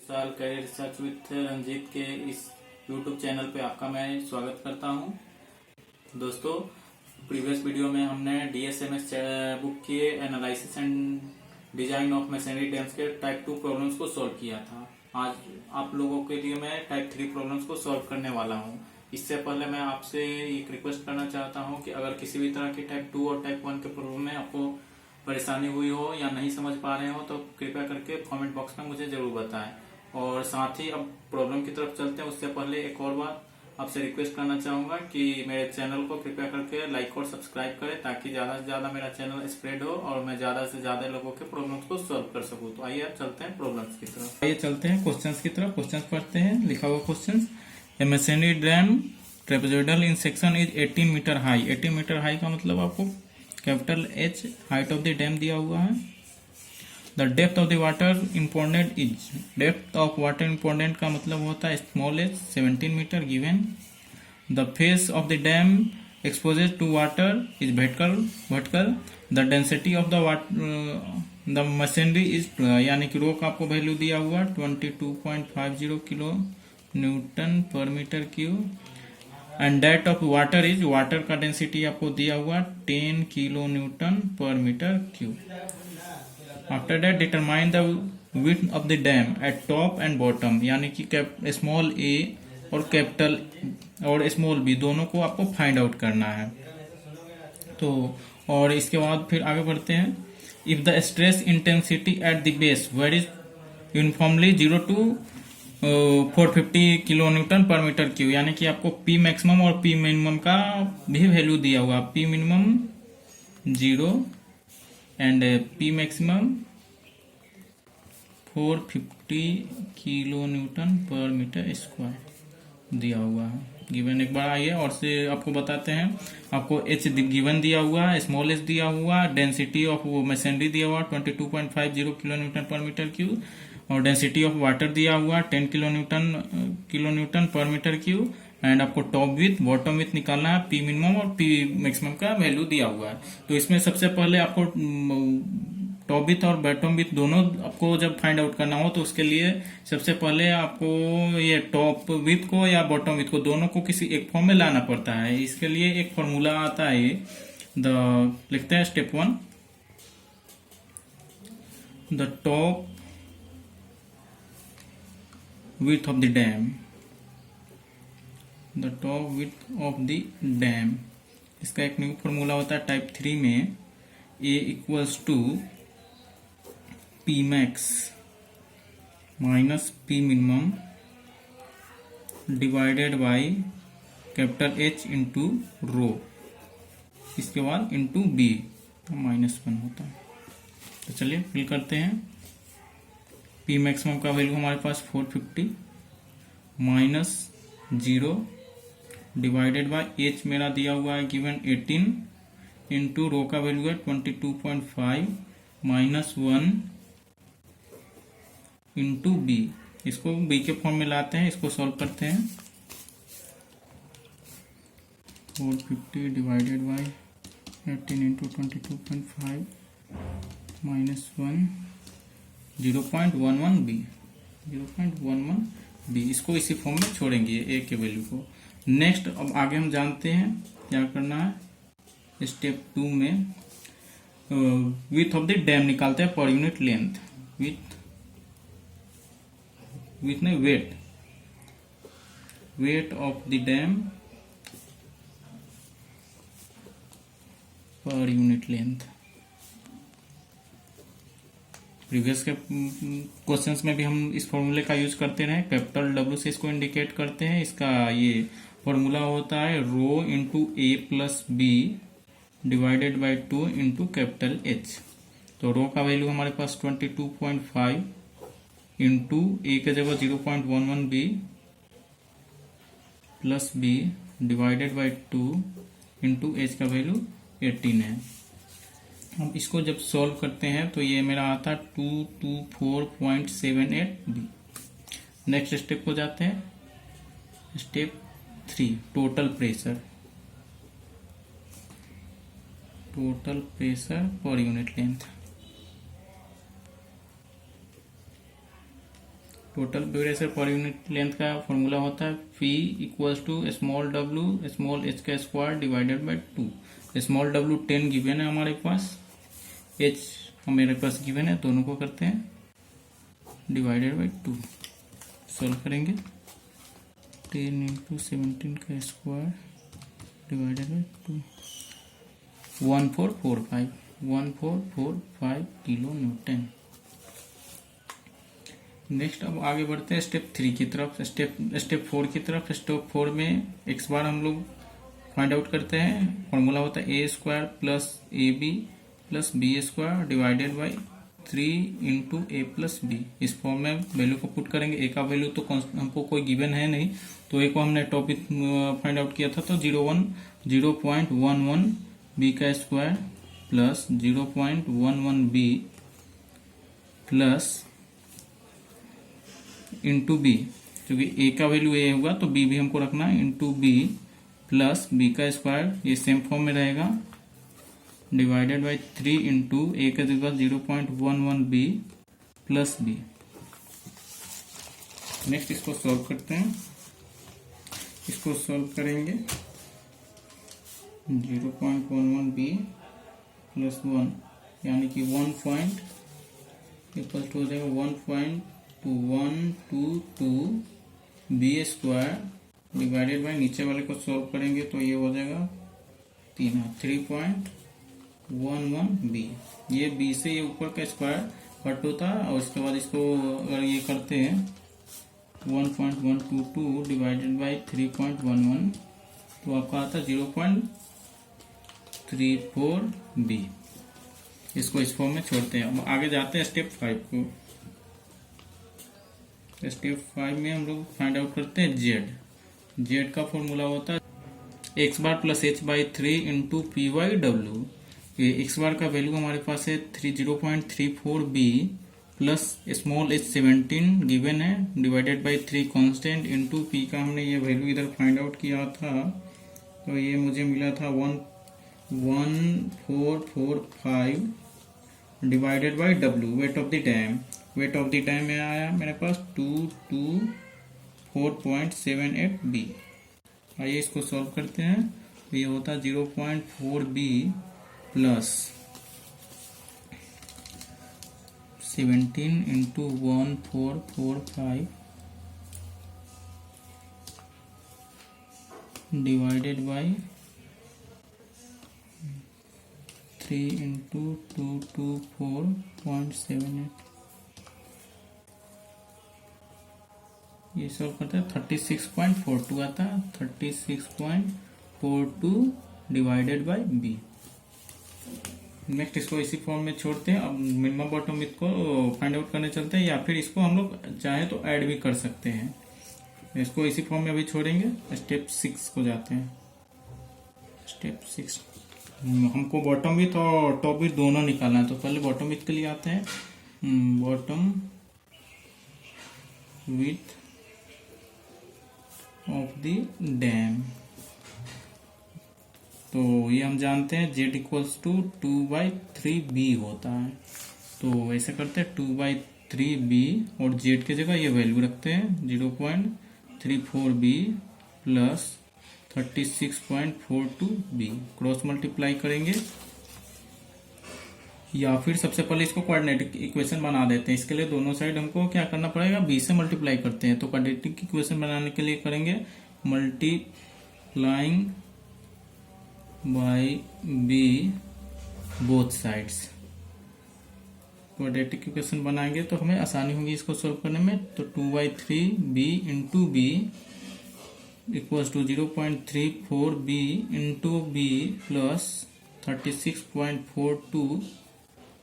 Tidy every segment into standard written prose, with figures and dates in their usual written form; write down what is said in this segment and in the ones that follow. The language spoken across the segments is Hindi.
साल करियर रिसर्च विथ रंजीत के इस YouTube चैनल पे आपका मैं स्वागत करता हूं। दोस्तों, प्रीवियस वीडियो में हमने DSMS बुक के analysis and design of machinery dams के टाइप 2 प्रॉब्लम्स को सॉल्व किया था। आज आप लोगों के लिए मैं टाइप 3 प्रॉब्लम्स को सॉल्व करने वाला हूं। इससे पहले मैं आपसे एक रिक्वेस्ट करना चाहता हूं कि अगर किसी भी तरह की टाइप 2 और टाइप 1 के प्रॉब्लम में आपको परेशानी हुई हो या नहीं समझ पा रहे हो तो कृपया करके कमेंट बॉक्स में मुझे जरूर बताएं। और साथ ही अब प्रॉब्लम की तरफ चलते हैं उससे पहले एक और बार आपसे रिक्वेस्ट करना चाहूंगा कि मेरे चैनल को कृपया करके लाइक और सब्सक्राइब करें ताकि ज्यादा से ज्यादा मेरा चैनल स्प्रेड हो और मैं ज्यादा से ज्यादा लोगों के प्रॉब्लम्स को सॉल्व कर सकूं। तो आइए अब चलते हैं प्रॉब्लम्स की तरफ। आइए चलते हैं क्वेश्चंस की तरफ। क्वेश्चंस पढ़ते हैं। लिखा हुआ questions, a masonry dam trapezoidal in section is 18 metre high. 18 metre high का मतलब आपको capital H height of the dam दिया हुआ है। The depth of the water important is, depth of water important का मतलब होता है small h 17 metre given. The face of the dam exposed to water is vertical. The density of the masonry is, यानी कि रो का आपको वैल्यू दिया हुआ 22.50 kilo newton per metre cube. And that of water is, water का डेंसिटी आपको दिया हुआ 10 kilo newton per metre cube. After that determine the width of the dam at top and bottom, यानी कि स्मॉल a और कैपिटल और स्मॉल b दोनों को आपको फाइंड आउट करना है। तो और इसके बाद फिर आगे बढ़ते हैं। If the stress intensity at the base varies uniformly 0 to 450 kilo newton per metre cube, यानी कि आपको P मैक्सिमम और P मिनिमम का भी वैल्यू दिया हुआ। P minimum 0 and P maximum 450 kilo newton per metre square दिया हुआ है। गिवन एक बार आइए और से आपको बताते हैं। आपको H गिवन दिया हुआ है, स्मॉल h दिया हुआ, डेंसिटी ऑफ मशीनरी दिया हुआ 22.50 kilo newton per metre cube और डेंसिटी ऑफ वाटर दिया हुआ 10 kilo newton per metre cube. And आपको टॉप विथ बॉटम विथ निकालना है, P मिनिमम और P मैक्सिमम का वैल्यू दिया हुआ है। तो इसमें सबसे पहले आपको टॉप विथ और बॉटम विथ दोनों आपको जब फाइंड आउट करना हो तो उसके लिए सबसे पहले आपको ये टॉप विथ को या बॉटम विथ को दोनों को किसी एक फॉर्म में लाना पड़ता है। इसके लिए एक फॉर्मूला आता है, लिखते हैं step 1, the top width of the dam, the top width of the dam। इसका एक न्यू फॉर्मूला होता है टाइप 3 में, A equals to P max minus P minimum divided by capital H into rho, इसके बाद इंटू B -1 होता है। तो चलिए फिल करते हैं। P मैक्सिमम का वैल्यू हमारे पास 450 माइनस 0 डिवाइडेड बाय H मेरा दिया हुआ है गिवन 18 इंटू रो का वैल्यू है 22.5 माइनस 1 इंटू B। इसको B के फॉर्म में लाते हैं, इसको सॉल्व करते हैं। 450 divided by 18 into 22.5 minus 1 0.11 B। इसको इसी फॉर्म में छोड़ेंगे A के वैल्यू को। नेक्स्ट अब आगे हम जानते हैं क्या करना है। स्टेप 2 में विड्थ ऑफ द डैम निकालते हैं पर यूनिट लेंथ। विथ नहीं, वेट ऑफ द डैम पर यूनिट लेंथ। प्रीवियस के क्वेश्चंस में भी हम इस फॉर्मूले का यूज करते रहे। कैपिटल W से इसको इंडिकेट करते हैं। इसका ये फॉर्मूला होता है rho into A plus B divided by 2 into capital H। तो रो का वैल्यू हमारे पास 22.5 इंटू A के जगह 0.11 B plus B divided by 2 into H का वैल्यू 18 है। हम इसको जब सॉल्व करते हैं तो ये मेरा आता है 224.78 B। नेक्स्ट स्टेप को जाते हैं। Step 3, total pressure per unit length. Total pressure per unit length का फॉर्मूला होता है P equals to small w small h का square divided by 2। Small w 10 given है हमारे पास, h हमारे पास गिवन है, दोनों को करते हैं डिवाइडेड बाई 2। सॉल्व करेंगे 10 इंटू 17 का square divided by 2, 1445 kilo Newton. Next अब आगे बढ़ते हैं स्टेप 3 की तरफ, स्टेप 4 की तरफ। स्टेप 4 में x बार हम लोग फाइंड आउट करते हैं। फॉर्मूला होता है a square plus A B plus B square divided by 3 into A plus B. इस फॉर्म में वैल्यू को पुट करेंगे। ए का वैल्यू तो हमको कोई गिवन है नहीं, तो ए को हमने टॉपिक फाइंड आउट किया था, तो 0.11 बी का square plus 0.11 B plus into B, क्योंकि ए का वैल्यू ए होगा तो बी भी हमको रखना है, इंटू बी प्लस बी का स्क्वायर, ये सेम फॉर्म में रहेगा, डिवाइडेड बाई 3 इंटू ए का जगह 0.11 बी प्लस बी। नेक्स्ट इसको सॉल्व करते हैं। इसको सॉल्व करेंगे 0.11 बी प्लस 1 यानी कि 1 पॉइंट इक्वल टू हो जाएगा 1.122 बी स्क्वायर डिवाइडेड बाई, नीचे वाले को सॉल्व करेंगे तो ये हो जाएगा 3.11 बी। ये बी से ये ऊपर का स्क्वायर कट होता है और उसके बाद इसको अगर ये करते हैं 1.122 डिवाइडेड बाई 3.11 तो आपका आता है 0.34 बी। इसको इस फॉर्म में छोड़ते हैं। अब आगे जाते हैं स्टेप 5 को। स्टेप 5 में हम लोग फाइंड आउट करते हैं जेड का फॉर्मूला होता है x bar plus h by 3 into p y डब्ल्यू। ये एक्स बार का वैल्यू हमारे पास है 0.34 b plus small h 17 given है divided by 3 constant into p का हमने ये वैल्यू इधर फाइंड आउट किया था, तो ये मुझे मिला था 1445 divided by W wait of the dam. Wait of the dam में आया मेरे पास 224.78 बी। आइए इसको सॉल्व करते हैं। तो ये होता है 0.4 B plus 17 into 1445 divided by 3 into 224.78। ये सॉल्व करते हैं 36.42 आता है, 36.42 डिवाइडेड बाई बी। नेक्स्ट इसको इसी फॉर्म में छोड़ते हैं। अब मिनिमम बॉटम विथ को फाइंड आउट करने चलते हैं, या फिर इसको हम लोग चाहे तो ऐड भी कर सकते हैं। इसको इसी फॉर्म में अभी छोड़ेंगे। स्टेप 6 को जाते हैं। स्टेप 6 हमको बॉटम विथ और टॉप विथ दोनों निकालना है, तो पहले बॉटम विथ के लिए आते हैं। Bottom width of the dam, तो ये हम जानते हैं z इक्वल्स टू 2/3b होता है। तो ऐसे करते हैं 2/3b और z की जगह ये वैल्यू रखते हैं 0.34b plus 36.42b। Cross multiply करेंगे, या फिर सबसे पहले इसको क्वाड्रेटिक इक्वेशन बना देते हैं। इसके लिए दोनों साइड हमको क्या करना पड़ेगा, b से मल्टीप्लाई करते हैं। तो क्वाड्रेटिक इक्वेशन बनाने के लिए करेंगे multiplying by b both sides. Quadratic equation बनाएंगे तो हमें आसानी होगी इसको सोल्व करने में। तो 2/3b into B equals to 0.34b into B plus 36.42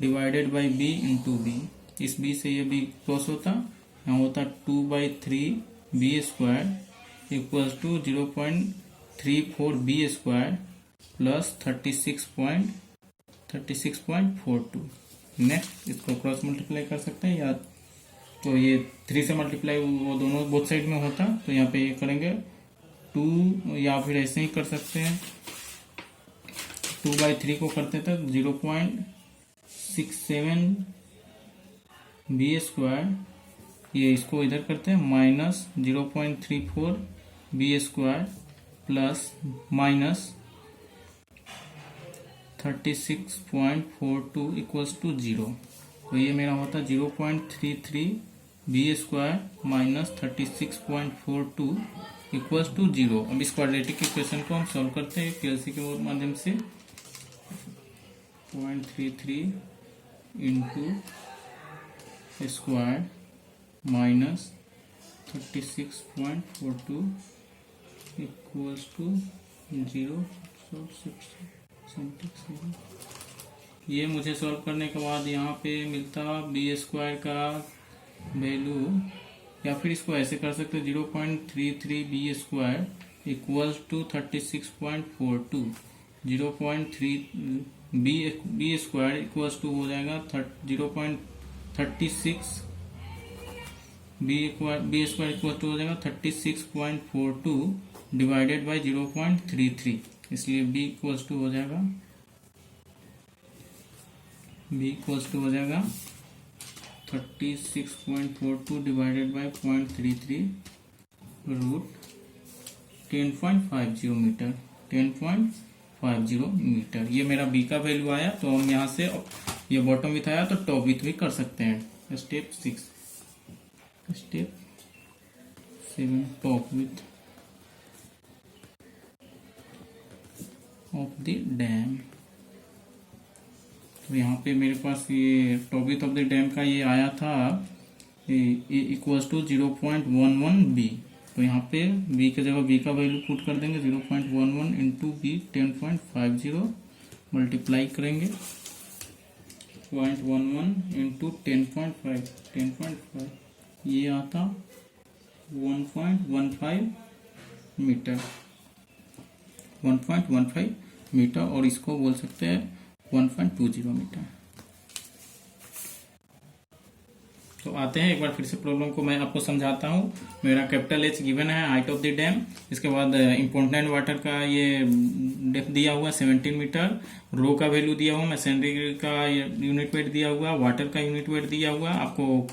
divided by b into B. इस b से ये b क्रॉस होता, यहाँ होता 2/3b square equals to 0.34b square plus 36.42। Next इसको क्रॉस मल्टीप्लाई कर सकते हैं, या तो ये 3 से मल्टीप्लाई वो दोनों बोथ साइड में होता, तो यहाँ पे ये करेंगे 2, या फिर ऐसे ही कर सकते हैं 2/3 को करते थे 0.67b स्क्वायर ये इसको इधर करते हैं, minus 0.34 B square plus minus 36.42 equals to 0। तो ये मेरा होता है 0.33 B square minus 36.42 equals to 0। अब इस क्वाड्रेटिक इक्वेशन को हम सॉल्व करते हैं पीएलसी के माध्यम से। 0.33 into square minus 36.42 equals to 0। ये मुझे सॉल्व करने के बाद यहाँ पे मिलता बी स्क्वायर का वैल्यू, या फिर इसको ऐसे कर सकते 0.33 B square equals to 36.42। 0.3 B square equals to हो जाएगा 0.36 बी स्क्वायर इक्वल टू हो जाएगा 36.42 डिवाइडेड बाई 0.33, इसलिए b इक्वल्स टू हो जाएगा 36.42 divided by 0.33 root 10.50 metre. 10.50 metre ये मेरा b का वैल्यू आया। तो हम यहाँ से ये बॉटम विथ आया तो टॉप विथ भी कर सकते हैं। Step 7 top width of the dam. तो यहाँ पे मेरे पास ये top width of the dam का ये आया था इक्वल्स टू 0.11 बी। तो यहाँ पे b के जगह b का वैल्यू पुट कर देंगे 0.11 इंटू बी 10.50 मल्टीप्लाई करेंगे 0.11 इंटू 10.5 ये आता 1.15 मीटर। 1.15 मीटर और इसको बोल सकते हैं 1.20 मीटर। तो आते हैं एक बार फिर से प्रॉब्लम को मैं आपको समझाता हूँ। मेरा कैपिटल एच गिवन है, हाइट ऑफ द डैम, इसके बाद इम्पोर्टेंट वाटर का ये डेप्थ दिया हुआ 17 मीटर, रो का वैल्यू दिया हुआ, मैसेनरी का यूनिट वेट दिया हुआ, वाटर का यूनिट वेट दिया हुआ। आपको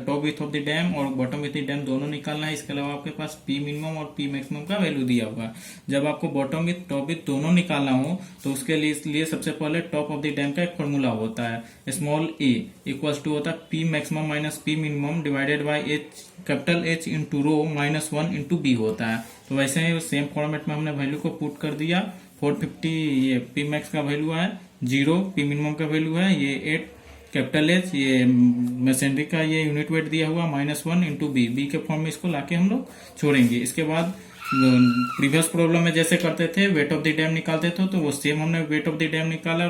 top width of the dam और बॉटम विथ द डैम दोनों निकालना है। इसके अलावा आपके पास पी मिनिमम और पी मैक्सिमम का वैल्यू दिया हुआ। जब आपको बॉटम विथ टॉप विथ दोनों निकालना हो तो उसके लिए सबसे पहले टॉप ऑफ द डैम का एक फॉर्मूला होता है, स्मॉल ए इक्वल्स टू होता है P maximum minus P minimum divided by H capital H into rho minus 1 into B होता है। तो वैसे ही सेम फॉर्मेट में हमने वैल्यू को पुट कर दिया। 450 ये पी मैक्स का वैल्यू है, 0 पी मिनिमम का वैल्यू है, ये 8 कैपिटल एच, ये मैसेनरी का ये यूनिट वेट दिया हुआ -1 इंटू बी के फॉर्म में इसको लाके हम लोग छोड़ेंगे। इसके बाद प्रीवियस प्रॉब्लम में जैसे करते थे वेट ऑफ द डैम निकालते थे, तो वो सेम हमने वेट ऑफ द डैम निकाला।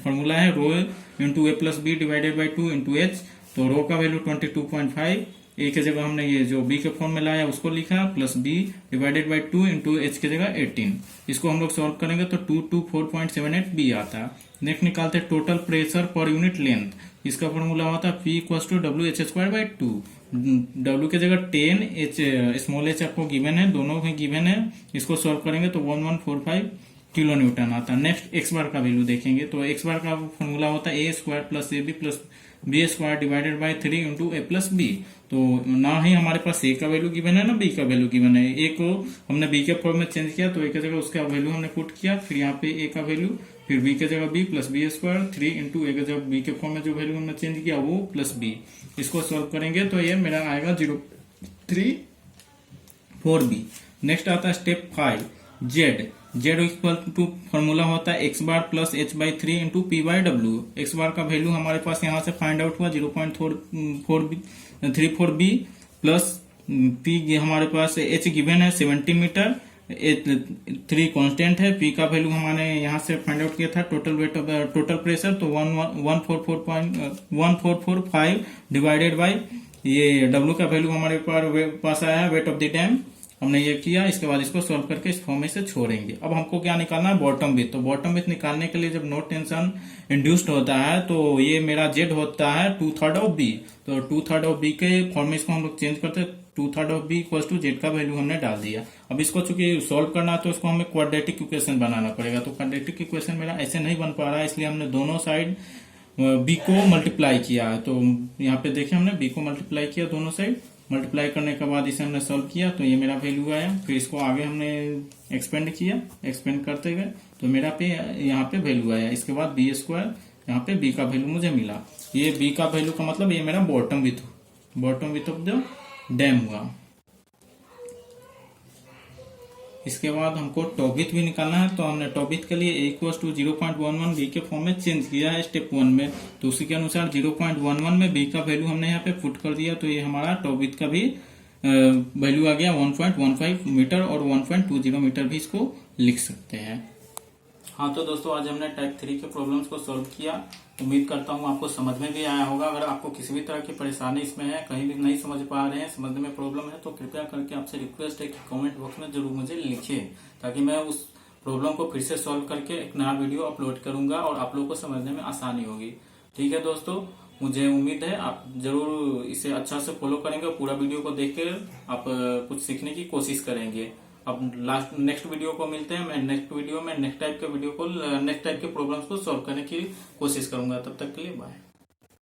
फॉर्मूला है rho into A plus B divided by 2 into h. तो रो का वैल्यू 22.5, ए की जगह हमने ये जो बी के फॉर्म में लाया उसको लिखा, plus B divided by 2 into H की जगह 18। इसको हम लोग सॉल्व करेंगे तो 224.78 बी आता है। नेक्स्ट निकालते हैं total pressure per unit length. इसका फॉर्मूला होता है P equals to WH²/2। W की जगह 10, H स्मॉल h आपको गिवन है, दोनों ही गिवन है। इसको सॉल्व करेंगे तो 1145 किलो न्यूटन आता है। नेक्स्ट एक्स बार का वैल्यू देखेंगे तो एक्स बार का फॉर्मूला होता है A² plus AB plus B² divided by 3 into A plus B. तो ना ही हमारे पास ए का वैल्यू गिवन है ना बी का वैल्यू गिवन है। ए को हमने बी के फॉर्म में चेंज किया तो ए की जगह उसका वैल्यू हमने पुट किया, फिर यहाँ पे ए का वैल्यू, फिर बी के जगह बी प्लस B² 3 इंटू ए के जगह बी के फॉर्म में जो वैल्यू हमने चेंज किया वो प्लस बी। इसको सॉल्व करेंगे तो ये मेरा आएगा 0.34B। नेक्स्ट आता है step 5 z. Z equal to formula होता है x bar plus h/3 into P/W। X bar का वैल्यू हमारे पास यहाँ से फाइंड आउट हुआ 0.34B प्लस P हमारे पास h गिवन है 17 मीटर, 3 कांस्टेंट है, P का वैल्यू हमारे यहाँ से फाइंड आउट किया था total weight of total pressure, तो 1445 डिवाइडेड बाई ये W का वैल्यू हमारे पास आया है वेट ऑफ द डैम। हमने ये किया, इसके बाद इसको सॉल्व करके इस फॉर्म में से छोड़ेंगे। अब हमको क्या निकालना है, बॉटम विथ। तो बॉटम विथ निकालने के लिए जब नो टेंशन इंड्यूस्ड होता है तो ये मेरा जेड होता है 2/3 ऑफ बी। तो 2/3 ऑफ बी के फॉर्म में इसको हम लोग चेंज करते हैं, 2/3 of B equals to Z का वैल्यू हमने डाल दिया। अब इसको चूंकि सॉल्व करना है तो इसको हमें क्वाड्रेटिक इक्वेशन बनाना पड़ेगा। तो क्वाड्रेटिक इक्वेशन मेरा ऐसे नहीं बन पा रहा है, इसलिए हमने दोनों साइड बी को मल्टीप्लाई किया है। तो यहाँ पे देखें हमने बी को मल्टीप्लाई किया, दोनों साइड मल्टीप्लाई करने के बाद इसे हमने सॉल्व किया तो ये मेरा वैल्यू आया। फिर इसको आगे हमने एक्सपेंड किया, एक्सपेंड करते गए तो मेरा पे यहाँ पे वैल्यू आया। इसके बाद बी स्क्वायर, यहाँ पे बी का वैल्यू मुझे मिला। ये बी का वैल्यू का मतलब ये मेरा bottom width of the dam हुआ। इसके बाद हमको टॉप विथ भी निकालना है, तो हमने टॉप विथ के लिए a इक्वल टू 0.11 बी के फॉर्म में चेंज किया है स्टेप 1 में। तो उसी के अनुसार 0.11 में बी का वैल्यू हमने यहाँ पे पुट कर दिया, तो ये हमारा टॉप विथ का भी वैल्यू आ गया 1.15 मीटर, और 1.20 मीटर भी इसको लिख सकते हैं। हाँ, तो दोस्तों आज हमने टाइप 3 के प्रॉब्लम्स को सॉल्व किया। उम्मीद करता हूँ आपको समझ में भी आया होगा। अगर आपको किसी भी तरह की परेशानी इसमें है, कहीं भी नहीं समझ पा रहे हैं, समझने में प्रॉब्लम है, तो कृपया करके आपसे रिक्वेस्ट है कि कमेंट बॉक्स में जरूर मुझे लिखिए, ताकि मैं उस प्रॉब्लम को फिर से सॉल्व करके एक नया वीडियो अपलोड करूंगा और आप लोगों को समझने में आसानी होगी। ठीक है दोस्तों, मुझे उम्मीद है आप जरूर इसे अच्छा से फॉलो करेंगे और पूरा वीडियो को देखकर आप कुछ सीखने की कोशिश करेंगे। अब नेक्स्ट वीडियो को मिलते हैं। मैं नेक्स्ट वीडियो में नेक्स्ट टाइप के प्रॉब्लम्स को सॉल्व करने की कोशिश करूंगा। तब तक के लिए बाय।